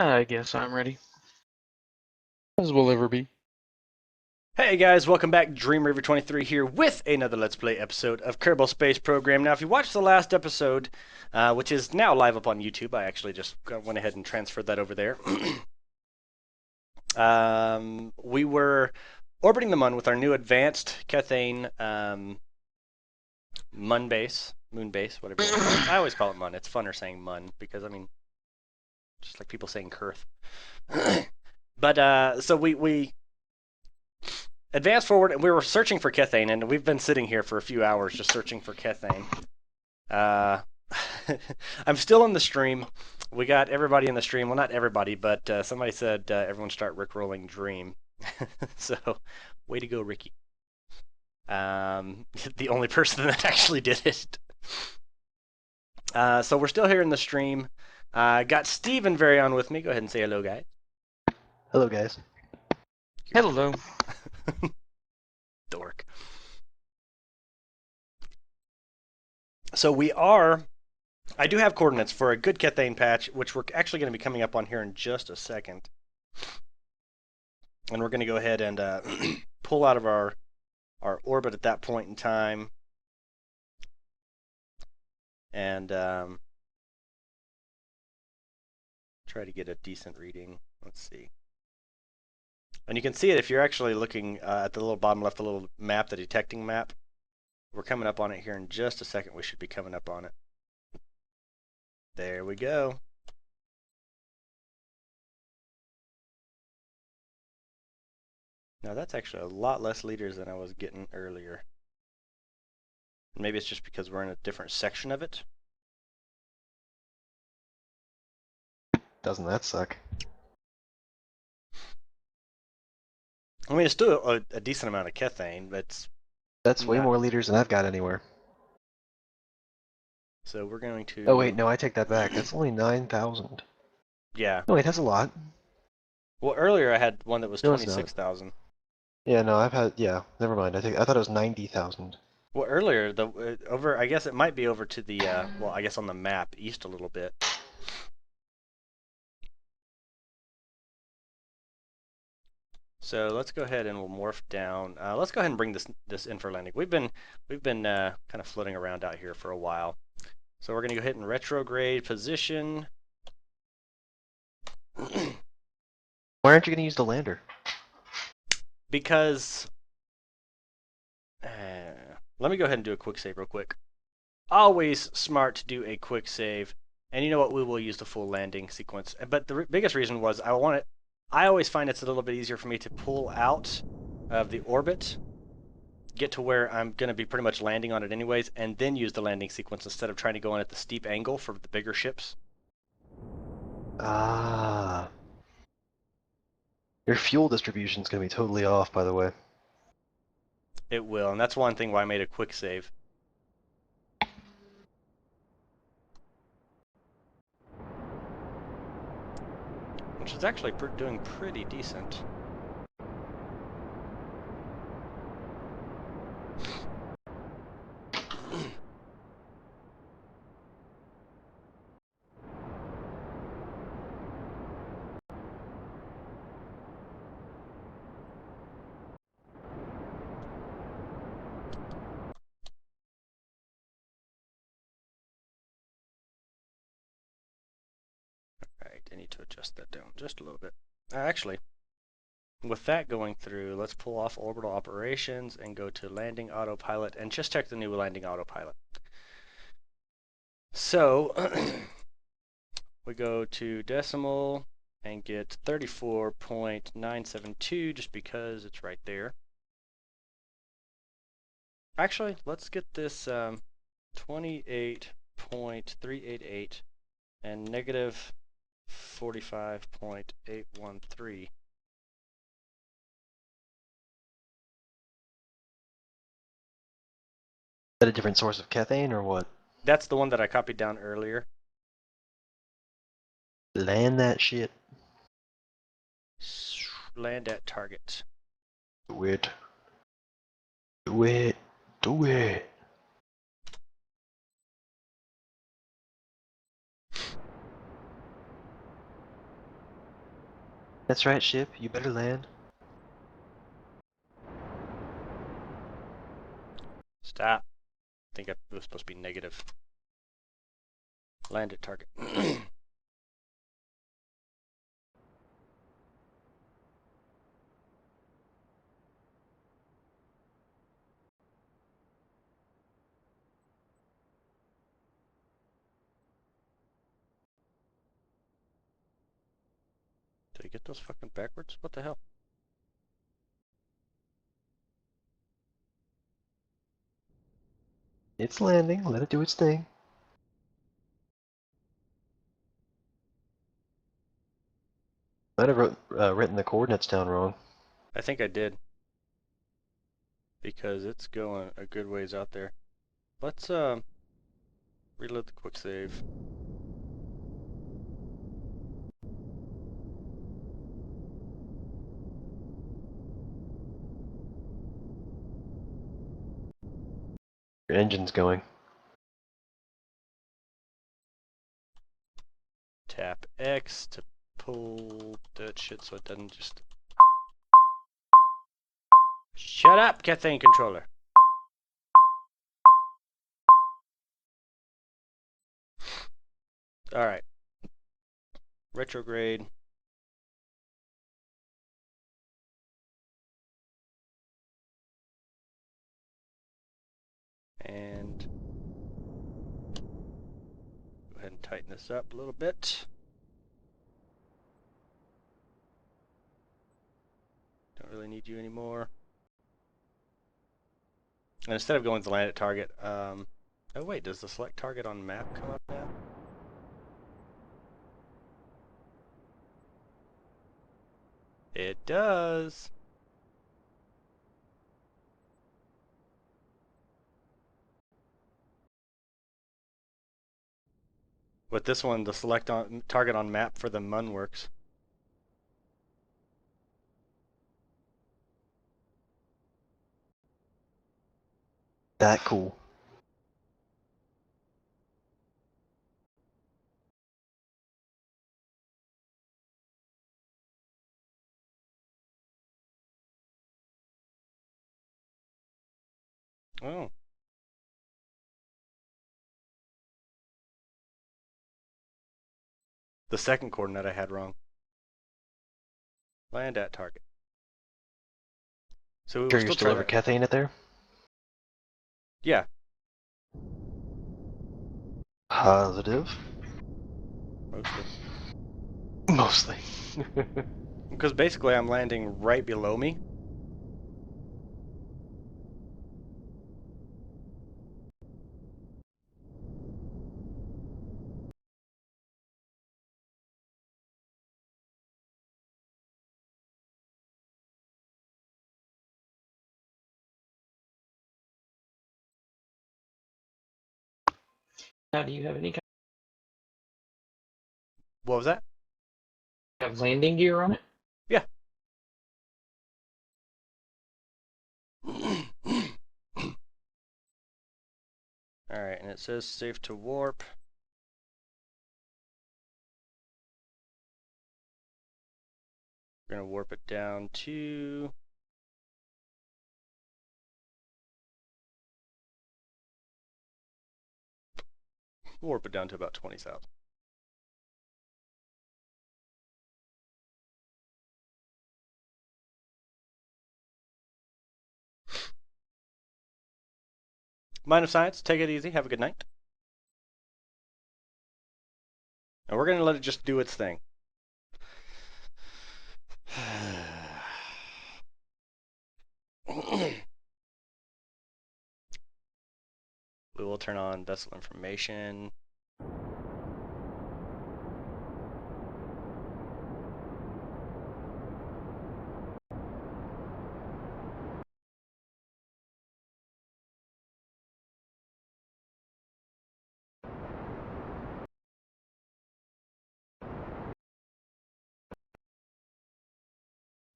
I guess I'm ready. As we'll ever be. Hey guys, welcome back. D23 here with another Let's Play episode of Kerbal Space Program. Now, if you watched the last episode, which is now live up on YouTube, I actually just went ahead and transferred that over there. We were orbiting the Mun with our new advanced Kethane Mun base, moon base, whatever you want to call it. I always call it Mun. It's funner saying Mun because, I mean, just like people saying Kurth. But so we advanced forward and we were searching for Kethane, and we've been sitting here for a few hours just searching for Kethane. I'm still in the stream. We got everybody in the stream. Well, not everybody, but somebody said everyone start rickrolling Dream. So, way to go, Ricky. The only person that actually did it. So we're still here in the stream. Got Steven very on with me. Go ahead and say hello, guys. Hello, guys. Hello. Dork. So I do have coordinates for a good Kethane patch, which we're actually going to be coming up on here in just a second. And we're going to go ahead and pull out of our orbit at that point in time. And try to get a decent reading. Let's see. And you can see it if you're actually looking at the little bottom left, the little map, the detecting map. We're coming up on it here in just a second. We should be coming up on it. There we go. Now that's actually a lot less liters than I was getting earlier. Maybe it's just because we're in a different section of it. Doesn't that suck? I mean, it's still a decent amount of Kethane, but That's way not... more liters than I've got anywhere. So we're going to... Oh wait, no, I take that back. That's only 9,000. Yeah. No wait, that's a lot. Well, earlier I had one that was No, it's not. 26,000. Yeah, no, I've had, yeah, never mind. I thought it was 90,000. Well, earlier, over, I guess it might be over to the, well, I guess on the map, east a little bit. So let's go ahead and we'll morph down. Let's go ahead and bring this in for landing. We've been kind of floating around out here for a while. So we're going to go ahead and retrograde position. Why aren't you going to use the lander? Because, let me go ahead and do a quick save real quick. Always smart to do a quick save. And you know what? We will use the full landing sequence. But the biggest reason was I always find it's a little bit easier for me to pull out of the orbit, get to where I'm going to be pretty much landing on it anyways, and then use the landing sequence instead of trying to go in at the steep angle for the bigger ships. Ah. Your fuel distribution is going to be totally off, by the way. It will, and that's one thing why I made a quick save. Which is actually doing pretty decent. Alright, I need to adjust that down just a little bit. Actually, with that going through, let's pull off orbital operations and go to landing autopilot and just check the new landing autopilot. So, we go to decimal and get 34.972 just because it's right there. Actually, let's get this 28.388 and negative 45.813. Is that a different source of Kethane, or what? That's the one that I copied down earlier. Land that shit. Land at target. Do it. Do it. Do it. That's right, ship. You better land. Stop. I think it was supposed to be negative. Land at target. Did I get those fucking backwards? What the hell? It's landing. Let it do its thing. Might have written the coordinates down wrong. I think I did. Because it's going a good ways out there. Let's reload the quick save. Your engine's going. Tap X to pull that shit so it doesn't just... Shut up, Kethane controller! Alright. Retrograde. And go ahead and tighten this up a little bit. Don't really need you anymore. And instead of going to land at target, oh wait, does the select target on map come up now? It does. With this one, the select on target on map for the MUN works. That cool. Oh. The second coordinate I had wrong. Land at target. So Sure we're you're still still over trying to... Kethane it there? Yeah. Positive. Mostly. Mostly. Because basically I'm landing right below me. Now, do you have any kind What was that? of landing gear on it? Yeah. Alright, and it says safe to warp. We're going to warp it down to... warp it down to about 20,000. Mind of Science, take it easy. Have a good night. And we're going to let it just do its thing. We will turn on vessel information.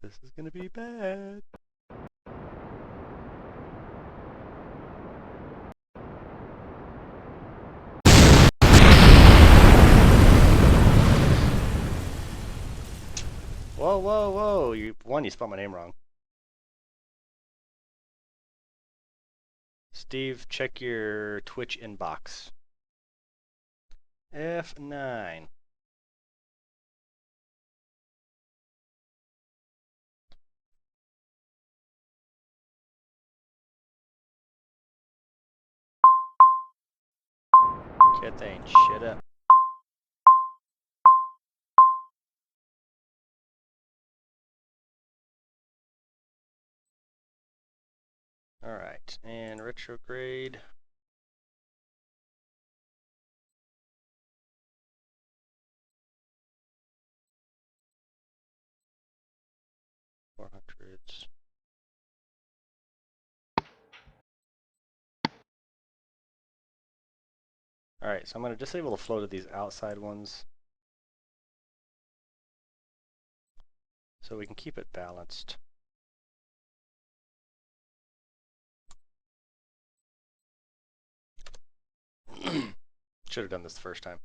This is going to be bad. Whoa. Whoa, whoa, whoa! You spelled my name wrong. Steve, check your Twitch inbox. F9. Kethane, shut up. Alright, and retrograde. $400s. Alright, so I'm going to disable the flow to these outside ones so we can keep it balanced. Should have done this the first time.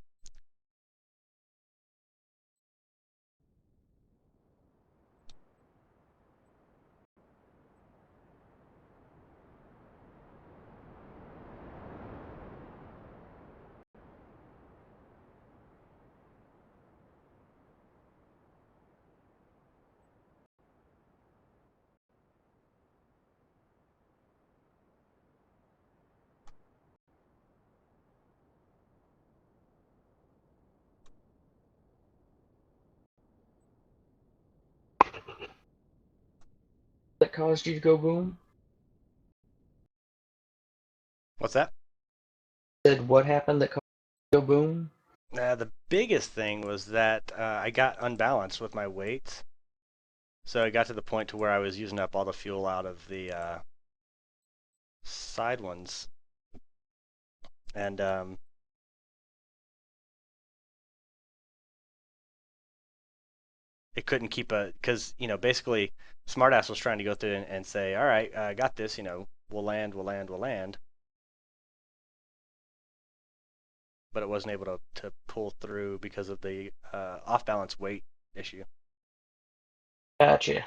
That caused you to go boom? What's that? Said what happened that caused you to go boom? The biggest thing was that I got unbalanced with my weights. So it got to the point to where I was using up all the fuel out of the side ones. And it couldn't keep because, basically Smartass was trying to go through and say, all right, I got this, we'll land. But it wasn't able to pull through because of the off-balance weight issue. Gotcha.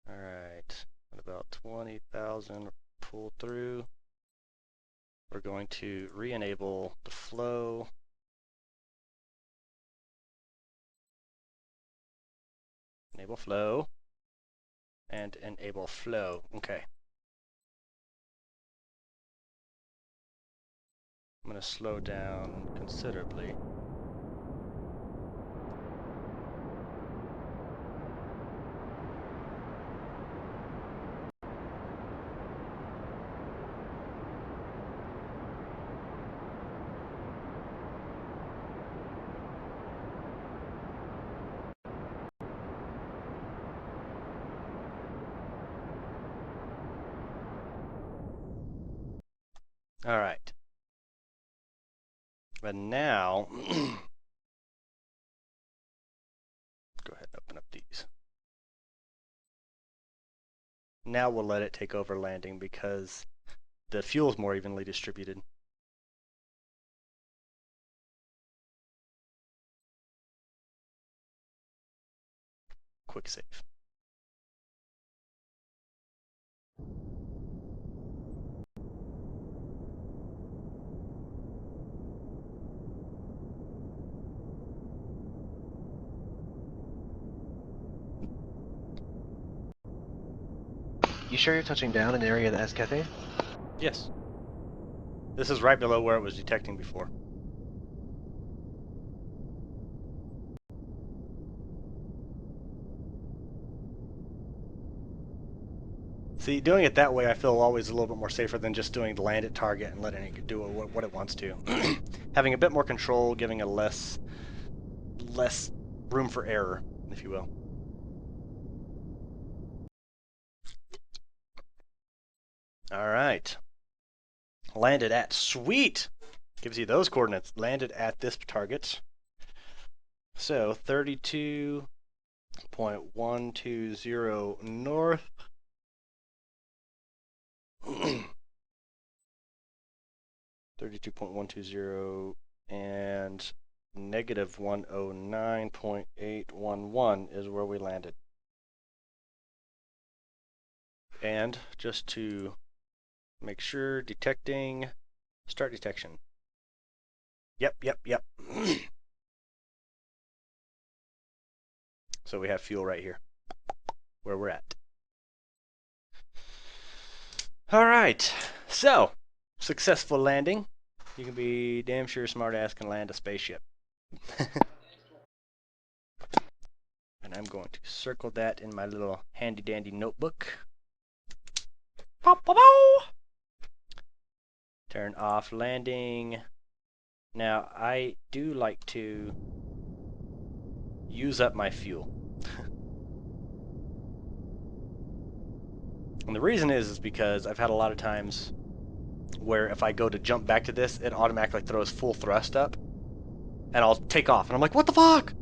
All right, at about 20,000 pull through. We're going to re-enable the flow. Enable flow. And enable flow. Okay. I'm going to slow down considerably. All right. But now, go ahead and open up these. Now we'll let it take over landing because the fuel's more evenly distributed. Quick save. You sure you're touching down in an area that has Kethane? Yes. This is right below where it was detecting before. See, doing it that way, I feel always a little bit more safer than just doing the land at target and letting it do what it wants to. Having a bit more control, giving it less room for error, if you will. All right. Landed at, sweet! Gives you those coordinates. Landed at this target. So 32.120 north. 32.120 and negative 109.811 is where we landed. And just to make sure, detecting, start detection. Yep. So we have fuel right here, where we're at. All right, so successful landing. You can be damn sure smartass can land a spaceship. And I'm going to circle that in my little handy dandy notebook. Pow, pow, pow. Turn off landing. Now I do like to use up my fuel. And the reason is because I've had a lot of times where if I go to jump back to this, it automatically throws full thrust up. And I'll take off and I'm like, what the fuck?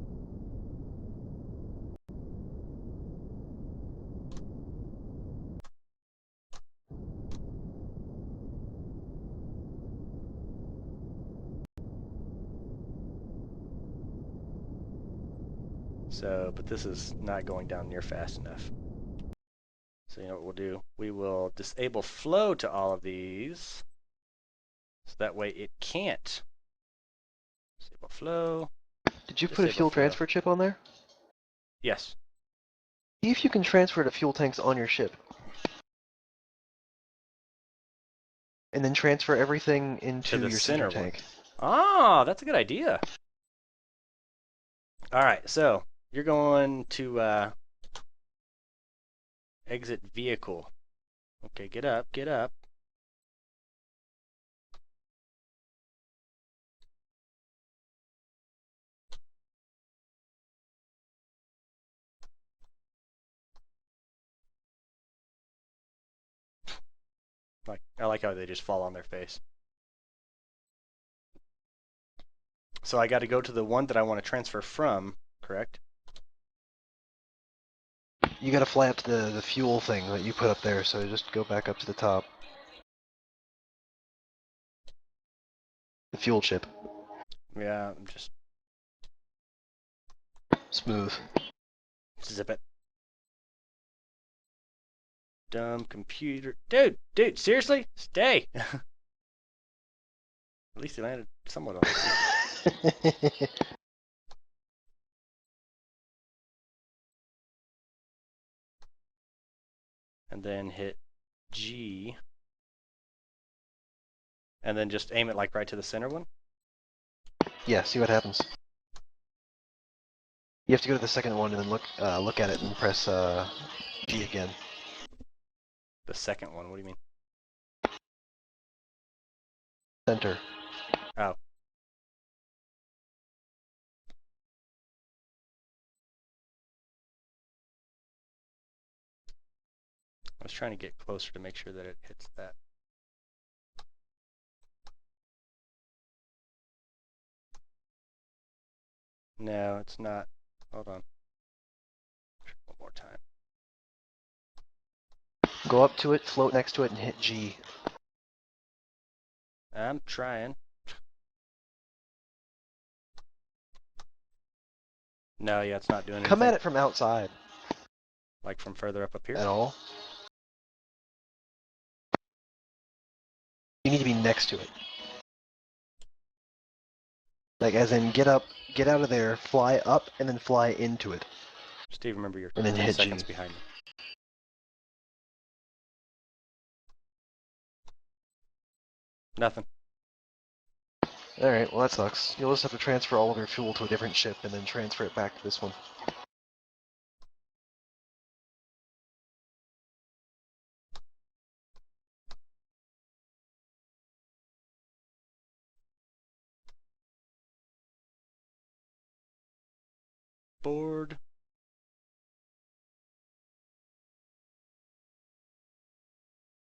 So, but this is not going down near fast enough. So you know what we'll do? We will disable flow to all of these. So that way it can't. Disable flow. Did you put a Disable fuel flow. transfer chip on there? Yes. See if you can transfer to fuel tanks on your ship. And then transfer everything into the your center center one. tank. Ah, that's a good idea. All right, so you're going to exit vehicle. Okay, get up, get up. I like how they just fall on their face. So I got to go to the one that I want to transfer from, correct? You gotta fly up to the fuel thing that you put up there, so just go back up to the top. The fuel chip. Yeah, I'm just Smooth. zip it. Dumb computer. Dude, seriously? Stay. At least he landed somewhat on it. And then hit G. And then just aim it like right to the center one. Yeah, see what happens. You have to go to the second one and then look at it and press G again. The second one, what do you mean? Center. Oh. I was trying to get closer to make sure that it hits that. No, it's not. Hold on. One more time. Go up to it, float next to it, and hit G. I'm trying. No, yeah, it's not doing anything. Come at it from outside. Like from further up here? At all. You need to be next to it. Like, as in, get up, get out of there, fly up, and then fly into it. Steve, remember you're And then 10 hit seconds G. behind me. Nothing. Alright, well that sucks. You'll just have to transfer all of your fuel to a different ship and then transfer it back to this one. Board.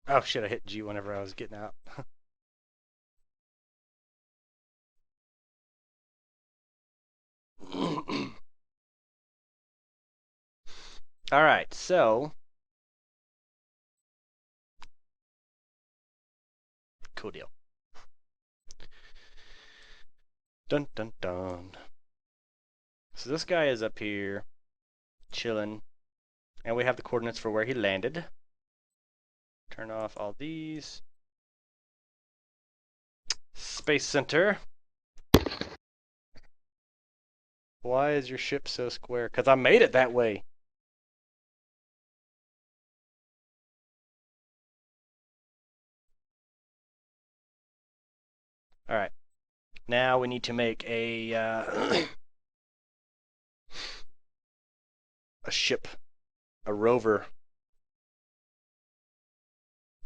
Oh shit, I hit G whenever I was getting out. Alright, so cool deal. Dun dun dun. So this guy is up here, chilling, and we have the coordinates for where he landed. Turn off all these. Space Center. Why is your ship so square? Because I made it that way. All right. Now we need to make a a ship, a rover.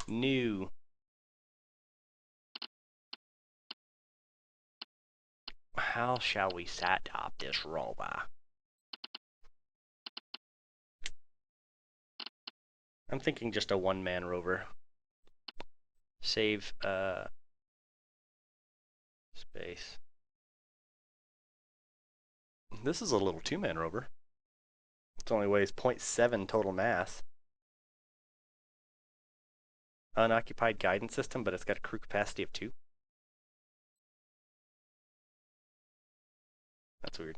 New. How shall we set up this rover? I'm thinking just a one-man rover. Save space. This is a little two-man rover. It only weighs 0.7 total mass. Unoccupied guidance system, but it's got a crew capacity of 2. That's weird.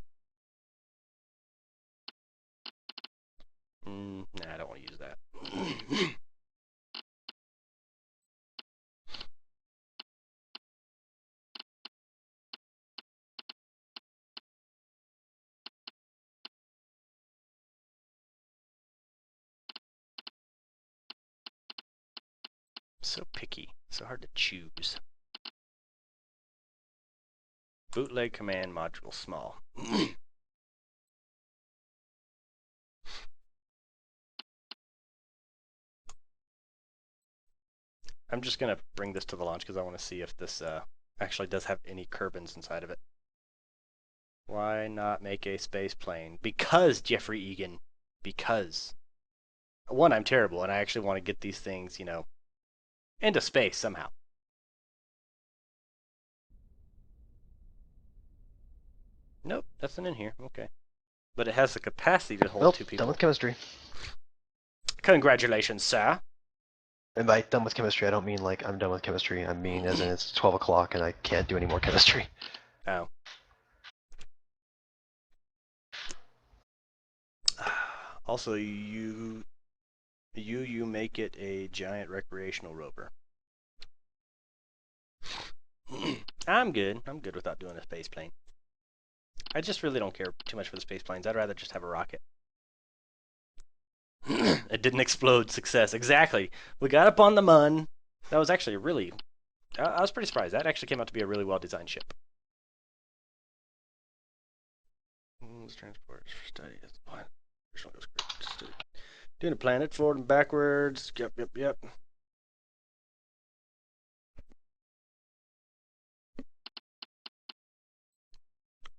Nah, I don't want to use that. So picky, so hard to choose. Bootleg command module small. I'm just going to bring this to the launch because I want to see if this actually does have any turbines inside of it. Why not make a space plane? Because, Jeffrey Egan, because. One, I'm terrible, and I actually want to get these things, you know, into space somehow. Nope, that's not in here. Okay. But it has the capacity to hold Well, 2 done people. with chemistry. Congratulations, sir. And by done with chemistry, I don't mean like I'm done with chemistry. I mean as in it's 12 o'clock and I can't do any more chemistry. Oh. Also, you make it a giant recreational rover. I'm good. I'm good without doing a space plane. I just really don't care too much for the space planes. I'd rather just have a rocket. It didn't explode. Success. Exactly. We got up on the mun. That was actually really... I was pretty surprised. That actually came out to be a really well-designed ship. Transport study. Doing a planet forward and backwards. Yep.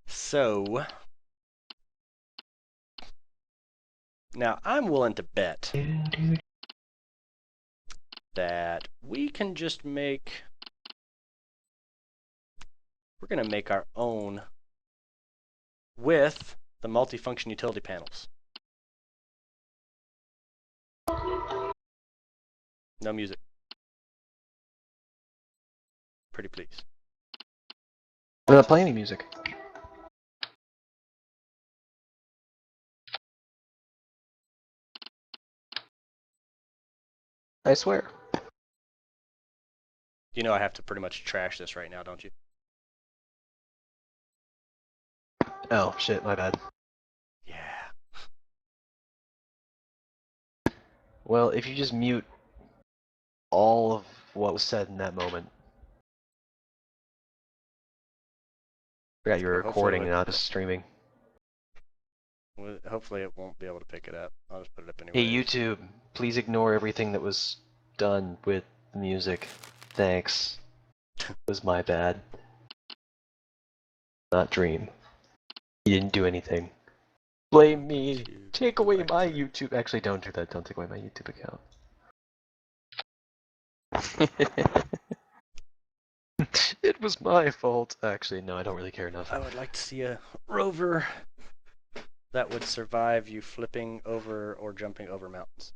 So... Now, I'm willing to bet that we can just make... We're going to make our own with the multifunction utility panels. No music. Pretty please. I'm not playing any music. I swear. You know I have to pretty much trash this right now, don't you? Oh, shit, my bad. Yeah. Well, if you just mute all of what was said in that moment. Forgot you were recording and not just streaming. Hopefully it won't be able to pick it up. I'll just put it up anyway. Hey YouTube, please ignore everything that was done with the music. Thanks. It was my bad. Not Dream. He didn't do anything. Blame me. Take away my YouTube. Actually, don't do that. Don't take away my YouTube account. It was my fault. Actually, no, I don't really care enough. I would like to see a rover that would survive you flipping over or jumping over mountains.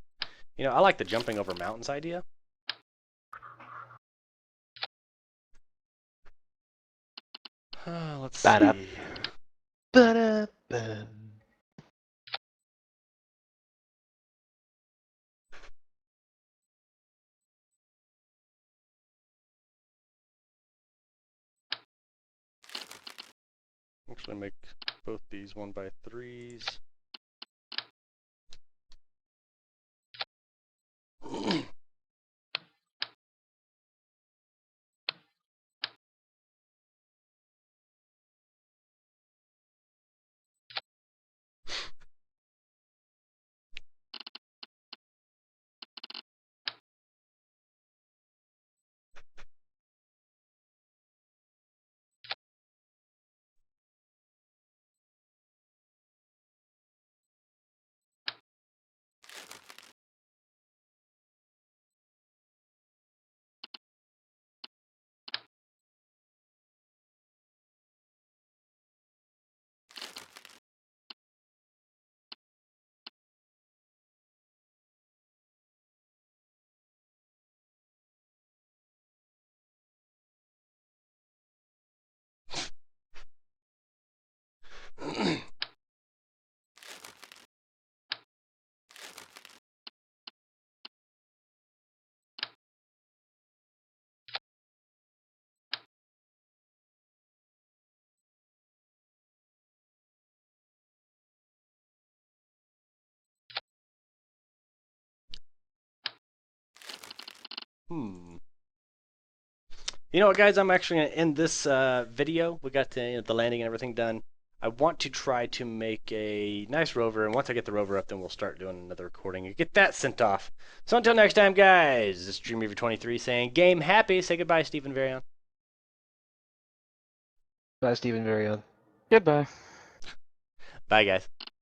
You know, I like the jumping over mountains idea. Let's Ba-da. see. Ba-da-ba. Actually, make both these 1x3s. You know what, guys? I'm actually going to end this video. We got the landing and everything done. I want to try to make a nice rover, and once I get the rover up, then we'll start doing another recording and get that sent off. So until next time, guys, this is D23 saying game happy. Say goodbye, Stephen Varion. Bye, Stephen Varion. Goodbye. Bye, guys.